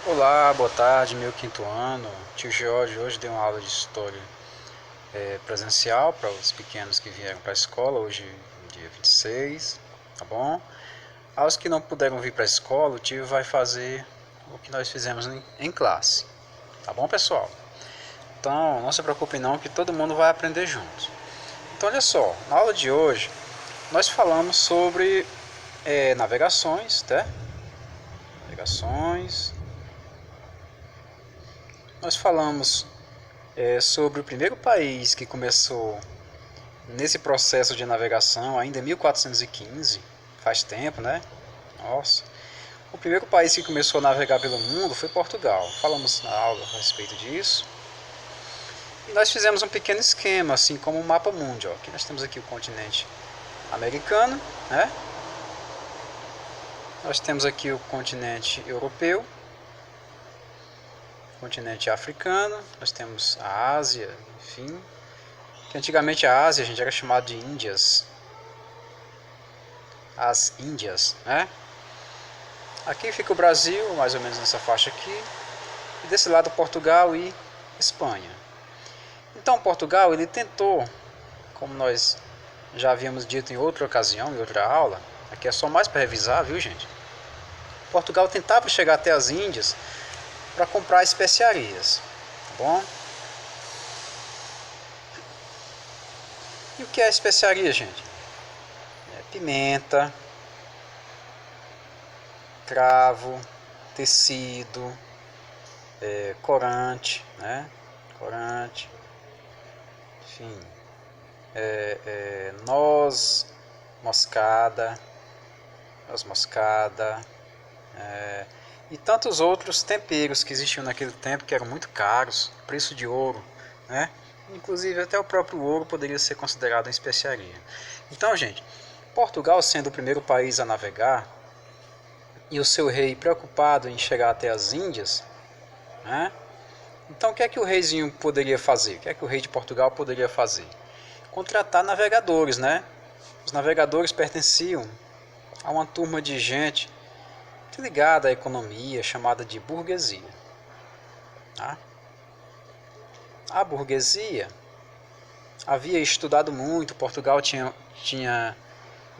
Olá, boa tarde, meu quinto ano. Tio Jorge hoje deu uma aula de história presencial para os pequenos que vieram para a escola, hoje, dia 26, tá bom? Aos que não puderam vir para a escola, o tio vai fazer o que nós fizemos em classe, tá bom, pessoal? Então, não se preocupe não, que todo mundo vai aprender junto. Então, olha só, na aula de hoje, nós falamos sobre navegações, tá? Navegações. Nós falamos sobre o primeiro país que começou nesse processo de navegação, ainda em 1415, faz tempo, né? Nossa. O primeiro país que começou a navegar pelo mundo foi Portugal. Falamos na aula a respeito disso. E nós fizemos um pequeno esquema, assim como o mapa mundi. Ó. Aqui nós temos aqui o continente americano, né? Nós temos aqui o continente europeu, o continente africano, nós temos a Ásia, enfim. Que antigamente a Ásia, a gente era chamado de Índias. As Índias, né? Aqui fica o Brasil, mais ou menos nessa faixa aqui. E desse lado Portugal e Espanha. Então Portugal, ele tentou, como nós já havíamos dito em outra ocasião, em outra aula, aqui é só mais para revisar, viu gente? Portugal tentava chegar até as Índias para comprar especiarias, tá bom? E o que é especiaria, gente? É pimenta, cravo, tecido, corante, né? Corante, enfim, noz moscada, e tantos outros temperos que existiam naquele tempo que eram muito caros, preço de ouro, né? Inclusive até o próprio ouro poderia ser considerado uma especiaria. Então, gente, Portugal sendo o primeiro país a navegar e o seu rei preocupado em chegar até as Índias, né? Então o que é que o reizinho poderia fazer? O que é que o rei de Portugal poderia fazer? Contratar navegadores, né? Os navegadores pertenciam a uma turma de gente ligada à economia chamada de burguesia. Tá? A burguesia havia estudado muito, Portugal tinha,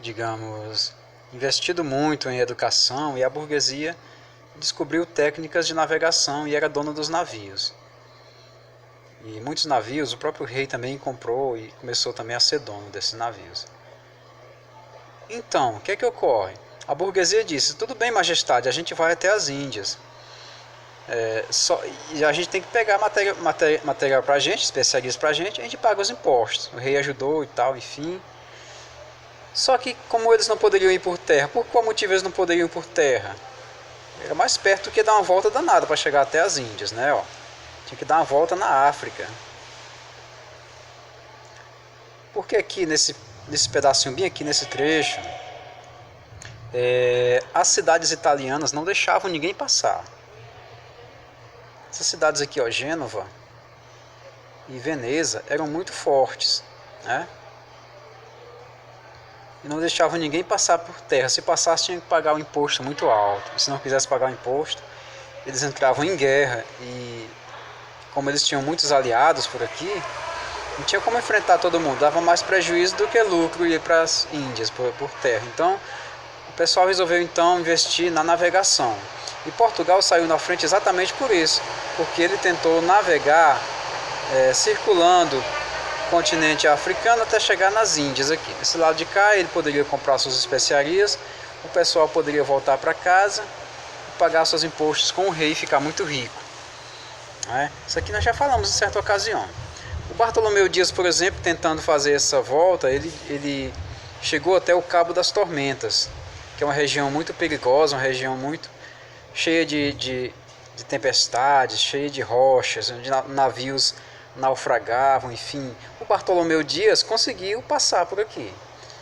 digamos, investido muito em educação e a burguesia descobriu técnicas de navegação e era dona dos navios. E muitos navios, o próprio rei também comprou e começou também a ser dono desses navios. Então, o que é que ocorre? A burguesia disse, tudo bem, majestade, a gente vai até as Índias. E a gente tem que pegar material pra gente, especiarias pra gente, a gente paga os impostos. O rei ajudou e tal, enfim. Só que como eles não poderiam ir por terra, por qual motivo eles não poderiam ir por terra? Era mais perto do que dar uma volta danada para chegar até as Índias, né? Ó. Tinha que dar uma volta na África. Porque aqui nesse pedacinho, bem aqui nesse trecho, as cidades italianas não deixavam ninguém passar. Essas cidades aqui, ó, Gênova e Veneza, eram muito fortes, né? E não deixavam ninguém passar por terra. Se passasse, tinha que pagar um imposto muito alto. E se não quisesse pagar o imposto, eles entravam em guerra. E como eles tinham muitos aliados por aqui, não tinha como enfrentar todo mundo. Dava mais prejuízo do que lucro ir para as Índias por terra. Então, o pessoal resolveu então investir na navegação. E Portugal saiu na frente exatamente por isso, porque ele tentou navegar circulando o continente africano até chegar nas Índias aqui. Desse lado de cá ele poderia comprar suas especiarias, o pessoal poderia voltar para casa e pagar seus impostos com o rei e ficar muito rico. Isso aqui nós já falamos em certa ocasião. O Bartolomeu Dias, por exemplo, tentando fazer essa volta, ele chegou até o Cabo das Tormentas, que é uma região muito perigosa, uma região muito cheia de tempestades, cheia de rochas, onde navios naufragavam, enfim. O Bartolomeu Dias conseguiu passar por aqui.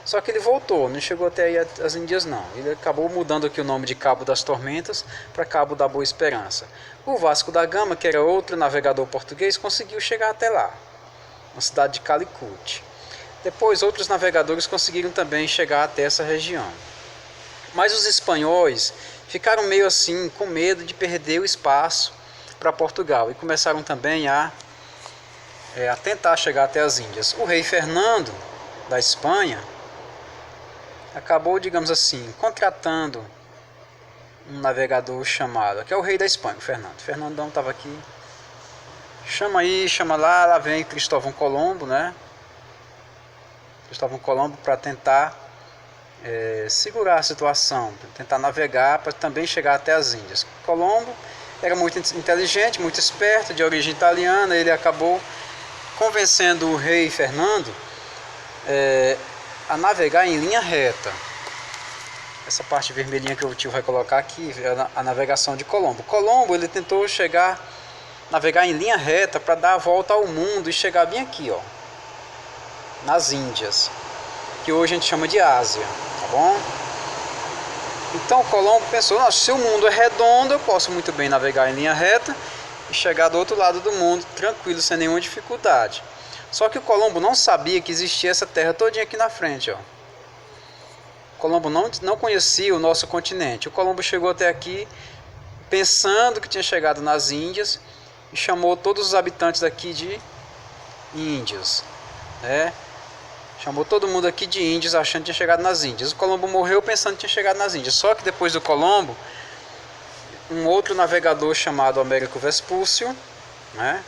Só que ele voltou, não chegou até aí as Índias não. Ele acabou mudando aqui o nome de Cabo das Tormentas para Cabo da Boa Esperança. O Vasco da Gama, que era outro navegador português, conseguiu chegar até lá, na cidade de Calicut. Depois outros navegadores conseguiram também chegar até essa região. Mas os espanhóis ficaram meio assim com medo de perder o espaço para Portugal e começaram também a tentar chegar até as Índias. O rei Fernando da Espanha acabou, digamos assim, contratando um navegador chamado, que é o rei da Espanha, o Fernando. O Fernandão estava aqui, chama aí, chama lá, lá vem Cristóvão Colombo, né? Cristóvão Colombo para tentar segurar a situação, tentar navegar para também chegar até as Índias. Colombo era muito inteligente, muito esperto, de origem italiana. Ele acabou convencendo o rei Fernando a navegar em linha reta. Essa parte vermelhinha que o tio vai colocar aqui é a navegação de Colombo. Colombo ele tentou navegar em linha reta para dar a volta ao mundo e chegar bem aqui, ó, nas Índias, que hoje a gente chama de Ásia, tá bom? Então Colombo pensou, se o mundo é redondo, eu posso muito bem navegar em linha reta e chegar do outro lado do mundo tranquilo, sem nenhuma dificuldade. Só que o Colombo não sabia que existia essa terra todinha aqui na frente, ó. Colombo não conhecia o nosso continente. O Colombo chegou até aqui pensando que tinha chegado nas Índias e chamou todos os habitantes daqui de índios, né? Chamou todo mundo aqui de índios achando que tinha chegado nas Índias. O Colombo morreu pensando que tinha chegado nas Índias. Só que depois do Colombo, um outro navegador chamado Américo Vespúcio, né?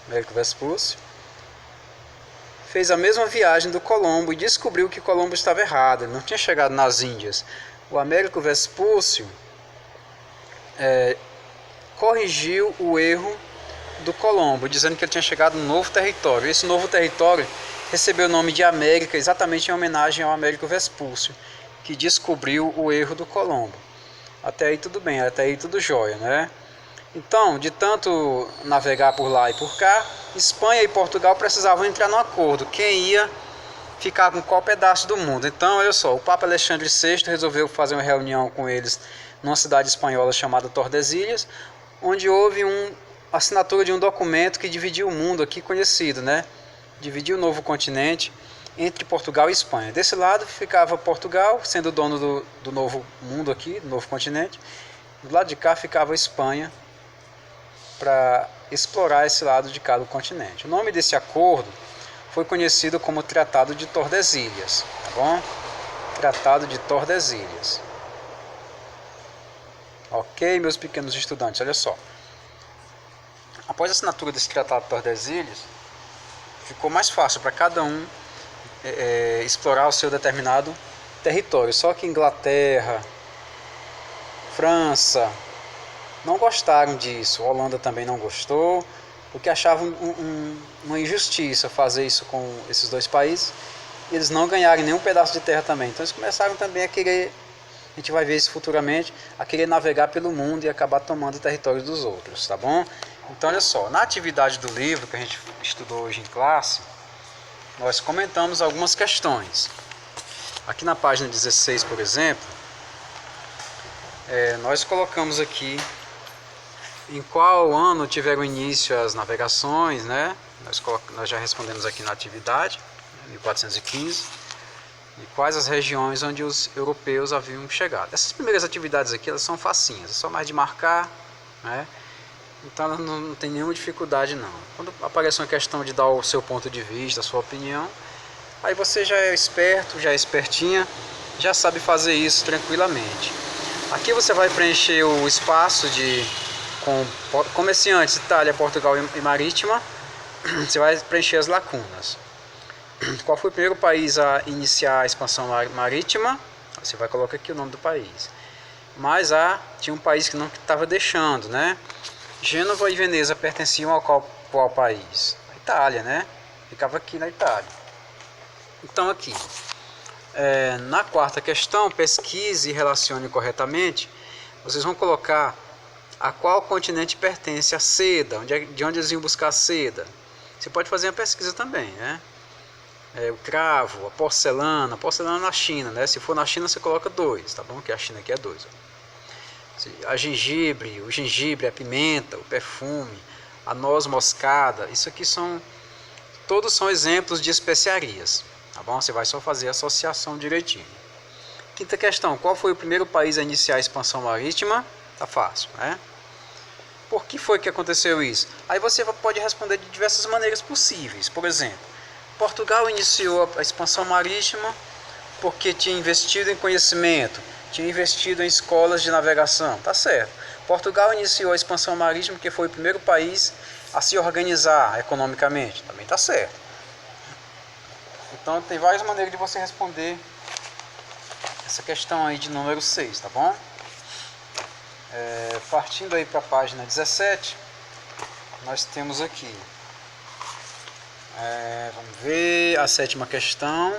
Américo Vespúcio fez a mesma viagem do Colombo e descobriu que Colombo estava errado, ele não tinha chegado nas Índias. O Américo Vespúcio corrigiu o erro do Colombo, dizendo que ele tinha chegado num novo território. Esse novo território recebeu o nome de América, exatamente em homenagem ao Américo Vespúcio, que descobriu o erro do Colombo. Até aí tudo bem, até aí tudo jóia, né? Então, de tanto navegar por lá e por cá, Espanha e Portugal precisavam entrar num acordo. Quem ia ficar com qual pedaço do mundo? Então, olha só, o Papa Alexandre VI resolveu fazer uma reunião com eles numa cidade espanhola chamada Tordesilhas, onde houve a assinatura de um documento que dividiu o mundo aqui conhecido, né? Dividiu o novo continente entre Portugal e Espanha. Desse lado ficava Portugal, sendo dono do novo mundo aqui, do novo continente. Do lado de cá ficava a Espanha, para explorar esse lado de cá do continente. O nome desse acordo foi conhecido como Tratado de Tordesilhas, tá bom? Tratado de Tordesilhas. Ok, meus pequenos estudantes, olha só. Após a assinatura desse Tratado de Tordesilhas, ficou mais fácil para cada um explorar o seu determinado território. Só que Inglaterra, França não gostaram disso. A Holanda também não gostou, porque achavam uma injustiça fazer isso com esses dois países e eles não ganharem nenhum pedaço de terra também. Então eles começaram também a querer, a gente vai ver isso futuramente, a querer navegar pelo mundo e acabar tomando o território dos outros, tá bom? Então olha só, na atividade do livro que a gente estudou hoje em classe, nós comentamos algumas questões. Aqui na página 16, por exemplo, nós colocamos aqui em qual ano tiveram início as navegações, né? Nós já respondemos aqui na atividade, 1415, e quais as regiões onde os europeus haviam chegado. Essas primeiras atividades aqui, elas são facinhas, é só mais de marcar, né? Então ela não tem nenhuma dificuldade não. Quando aparece uma questão de dar o seu ponto de vista, a sua opinião, aí você já é esperto, já é espertinha, já sabe fazer isso tranquilamente. Aqui você vai preencher o espaço com comerciantes, Itália, Portugal e Marítima. Você vai preencher as lacunas. Qual foi o primeiro país a iniciar a expansão marítima? Você vai colocar aqui o nome do país. Mas tinha um país que não estava deixando, né? Gênova e Veneza pertenciam ao qual país? A Itália, né? Ficava aqui na Itália. Então aqui, na quarta questão, pesquise e relacione corretamente. Vocês vão colocar a qual continente pertence a seda, de onde eles iam buscar a seda. Você pode fazer uma pesquisa também, né? O cravo, a porcelana na China, né? Se for na China você coloca 2, tá bom? Que a China aqui é 2. O gengibre, a pimenta, o perfume, a noz moscada, isso aqui todos são exemplos de especiarias, tá bom? Você vai só fazer a associação direitinho. Quinta questão, qual foi o primeiro país a iniciar a expansão marítima? Tá fácil, né? Por que foi que aconteceu isso? Aí você pode responder de diversas maneiras possíveis. Por exemplo, Portugal iniciou a expansão marítima porque tinha investido em conhecimento, tinha investido em escolas de navegação. Tá certo. Portugal iniciou a expansão marítima porque foi o primeiro país a se organizar economicamente. Também tá certo. Então tem várias maneiras de você responder essa questão aí de número 6, tá bom? Partindo aí para a página 17, nós temos aqui, vamos ver a sétima questão.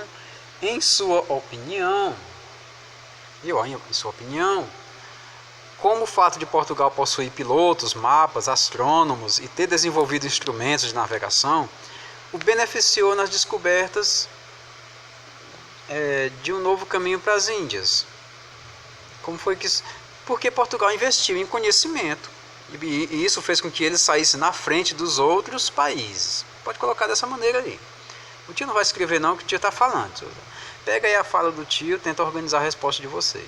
Em sua opinião, como o fato de Portugal possuir pilotos, mapas, astrônomos e ter desenvolvido instrumentos de navegação o beneficiou nas descobertas de um novo caminho para as Índias? Como foi que porque Portugal investiu em conhecimento e isso fez com que ele saísse na frente dos outros países. Pode colocar dessa maneira aí. O tio não vai escrever não, que o tio está falando. Pega aí a fala do tio, tenta organizar a resposta de vocês.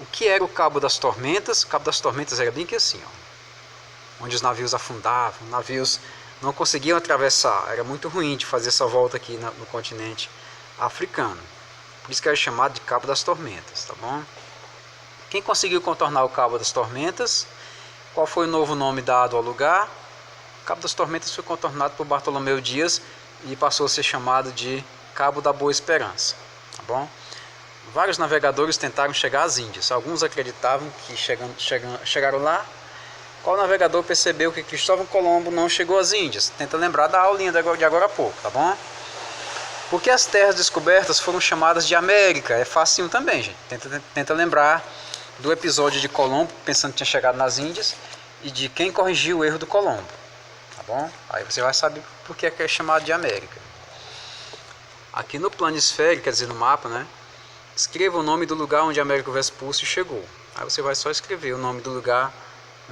O que era o Cabo das Tormentas? O Cabo das Tormentas era bem que assim, ó, onde os navios afundavam, navios não conseguiam atravessar. Era muito ruim de fazer essa volta aqui no continente africano. Por isso que era chamado de Cabo das Tormentas, tá bom? Quem conseguiu contornar o Cabo das Tormentas? Qual foi o novo nome dado ao lugar? O Cabo das Tormentas foi contornado por Bartolomeu Dias e passou a ser chamado de Cabo da Boa Esperança, tá bom? Vários navegadores tentaram chegar às Índias. Alguns acreditavam que chegaram lá. Qual navegador percebeu que Cristóvão Colombo não chegou às Índias? Tenta lembrar da aulinha de agora a pouco, tá bom? Porque as terras descobertas foram chamadas de América? É facinho também, gente. Tenta lembrar do episódio de Colombo, pensando que tinha chegado nas Índias, e de quem corrigiu o erro do Colombo, tá bom? Aí você vai saber por que é chamado de América. Aqui no planisfério, quer dizer no mapa, né? Escreva o nome do lugar onde Américo Vespúcio chegou. Aí você vai só escrever o nome do lugar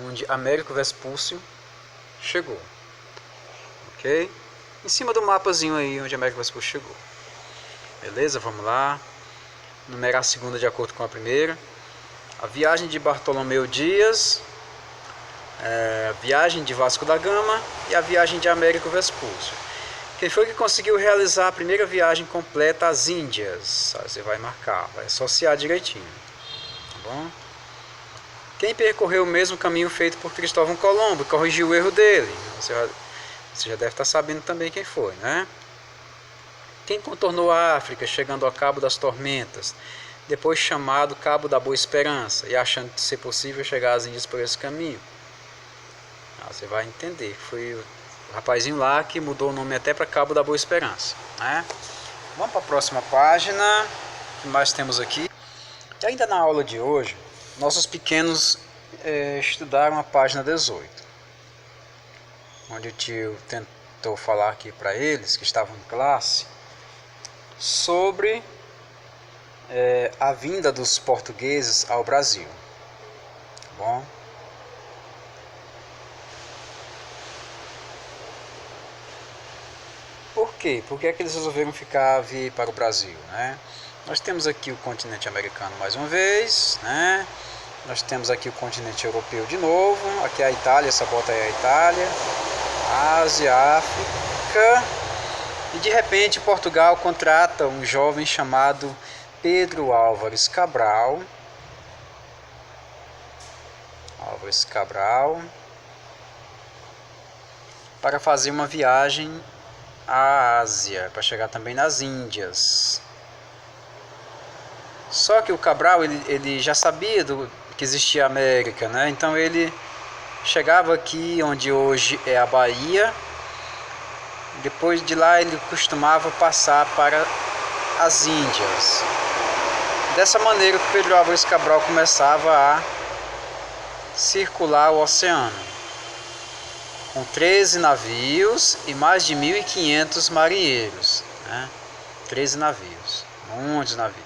onde Américo Vespúcio chegou. Ok? Em cima do mapazinho aí onde Américo Vespúcio chegou. Beleza? Vamos lá. Numerar a segunda de acordo com a primeira. A viagem de Bartolomeu Dias, a viagem de Vasco da Gama e a viagem de Américo Vespúcio. Quem foi que conseguiu realizar a primeira viagem completa às Índias? Aí você vai marcar, vai associar direitinho. Tá bom? Quem percorreu o mesmo caminho feito por Cristóvão Colombo e corrigiu o erro dele? Você já deve estar sabendo também quem foi, né? Quem contornou a África chegando ao Cabo das Tormentas, depois chamado Cabo da Boa Esperança, e achando ser possível chegar às Índias por esse caminho? Você vai entender. Foi o rapazinho lá que mudou o nome até para Cabo da Boa Esperança, né? Vamos para a próxima página. O que mais temos aqui? E ainda na aula de hoje, nossos pequenos estudaram a página 18, onde o tio tentou falar aqui para eles, que estavam em classe, sobre a vinda dos portugueses ao Brasil. Tá bom? Por quê? Por que é que eles resolveram vir para o Brasil, né? Nós temos aqui o continente americano mais uma vez, né? Nós temos aqui o continente europeu de novo. Aqui é a Itália, essa bota aí é a Itália. Ásia, África. E de repente Portugal contrata um jovem chamado Pedro Álvares Cabral. Para fazer uma viagem à Ásia, para chegar também nas Índias. Só que o Cabral ele já sabia que existia a América, né? Então ele chegava aqui onde hoje é a Bahia. Depois de lá ele costumava passar para as Índias. Dessa maneira que Pedro Álvares Cabral começava a circular o oceano, com 13 navios e mais de 1.500 marinheiros, né? 13 navios, muitos navios.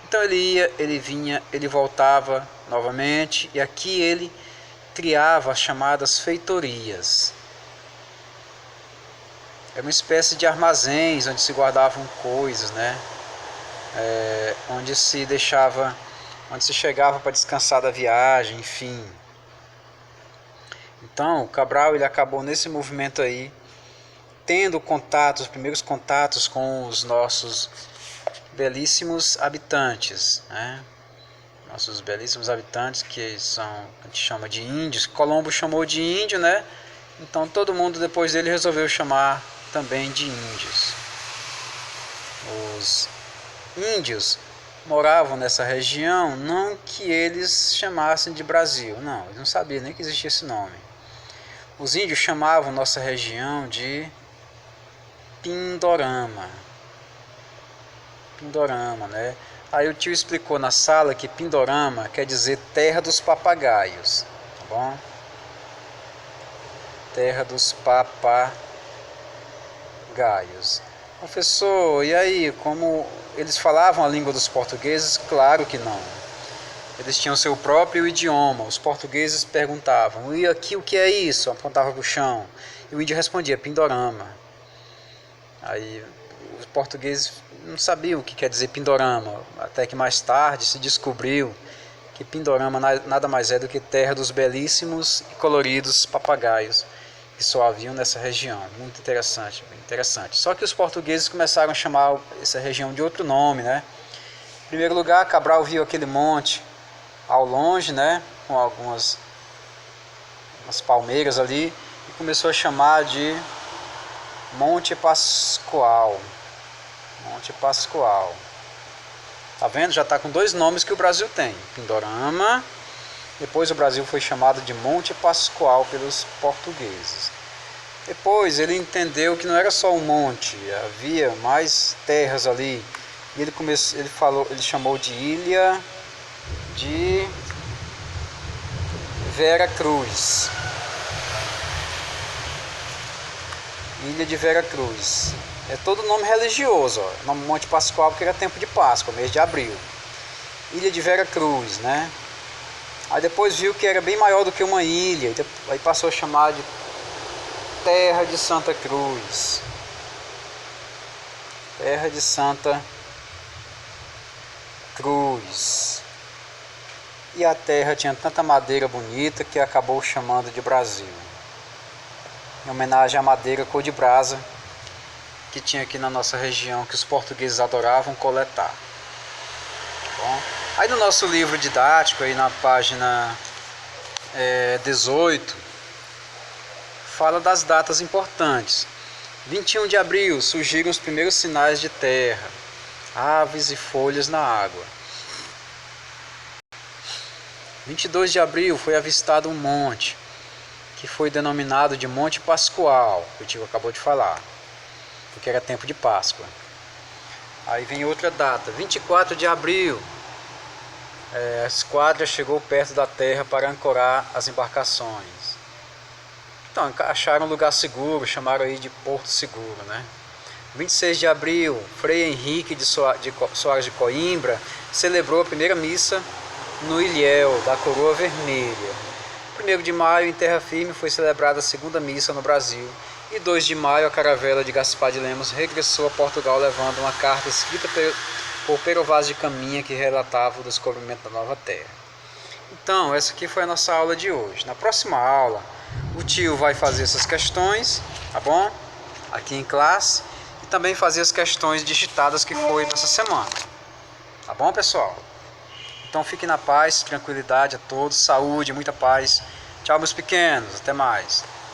Então ele ia, ele vinha, ele voltava novamente, e aqui ele criava as chamadas feitorias. É uma espécie de armazéns onde se guardavam coisas, né? onde se deixava, onde se chegava para descansar da viagem, enfim. Então, o Cabral ele acabou nesse movimento aí, tendo contatos, os primeiros contatos com os nossos belíssimos habitantes, né? Nossos belíssimos habitantes, que são, a gente chama de índios. Colombo chamou de índio, né? Então todo mundo depois dele resolveu chamar também de índios. Os índios moravam nessa região, não que eles chamassem de Brasil, não, eles não sabiam nem que existia esse nome. Os índios chamavam nossa região de Pindorama. Pindorama, né? Aí o tio explicou na sala que Pindorama quer dizer terra dos papagaios, tá bom? Terra dos papagaios. Professor, e aí, como eles falavam a língua dos portugueses? Claro que não. Eles tinham seu próprio idioma. Os portugueses perguntavam, e aqui o que é isso? Apontava para o chão. E o índio respondia, Pindorama. Aí os portugueses não sabiam o que quer dizer Pindorama, até que mais tarde se descobriu que Pindorama nada mais é do que terra dos belíssimos e coloridos papagaios que só haviam nessa região. Muito interessante, bem interessante. Só que os portugueses começaram a chamar essa região de outro nome, né? Em primeiro lugar, Cabral viu aquele monte ao longe, né? Com umas palmeiras ali, e começou a chamar de Monte Pascoal. Monte Pascoal. Tá vendo? Já está com dois nomes que o Brasil tem. Pindorama. Depois o Brasil foi chamado de Monte Pascoal pelos portugueses. Depois ele entendeu que não era só um monte, havia mais terras ali. E ele chamou de Ilha de Vera Cruz. Ilha de Vera Cruz. É todo nome religioso, ó. Nome Monte Pascoal porque era tempo de Páscoa, mês de abril. Ilha de Vera Cruz, né? Aí depois viu que era bem maior do que uma ilha, aí passou a chamar de Terra de Santa Cruz. Terra de Santa Cruz. E a terra tinha tanta madeira bonita que acabou chamando de Brasil. Em homenagem à madeira cor de brasa que tinha aqui na nossa região, que os portugueses adoravam coletar. Bom, aí no nosso livro didático, aí na página 18, fala das datas importantes. 21 de abril surgiram os primeiros sinais de terra, aves e folhas na água. 22 de abril foi avistado um monte, que foi denominado de Monte Pascoal, que o tio acabou de falar, porque era tempo de Páscoa. Aí vem outra data, 24 de abril, a esquadra chegou perto da terra para ancorar as embarcações. Então, acharam um lugar seguro, chamaram aí de Porto Seguro, né? 26 de abril, Frei Henrique de Soares de Coimbra celebrou a primeira missa no ilhéu da Coroa Vermelha. 1º de maio, em terra firme, foi celebrada a segunda missa no Brasil. E 2 de maio, a caravela de Gaspar de Lemos regressou a Portugal levando uma carta escrita por Pero Vaz de Caminha que relatava o descobrimento da nova terra. Então, essa aqui foi a nossa aula de hoje. Na próxima aula, o tio vai fazer essas questões, tá bom? Aqui em classe. E também fazer as questões digitadas que foi nessa semana. Tá bom, pessoal? Então fiquem na paz, tranquilidade a todos, saúde, muita paz. Tchau, meus pequenos, até mais.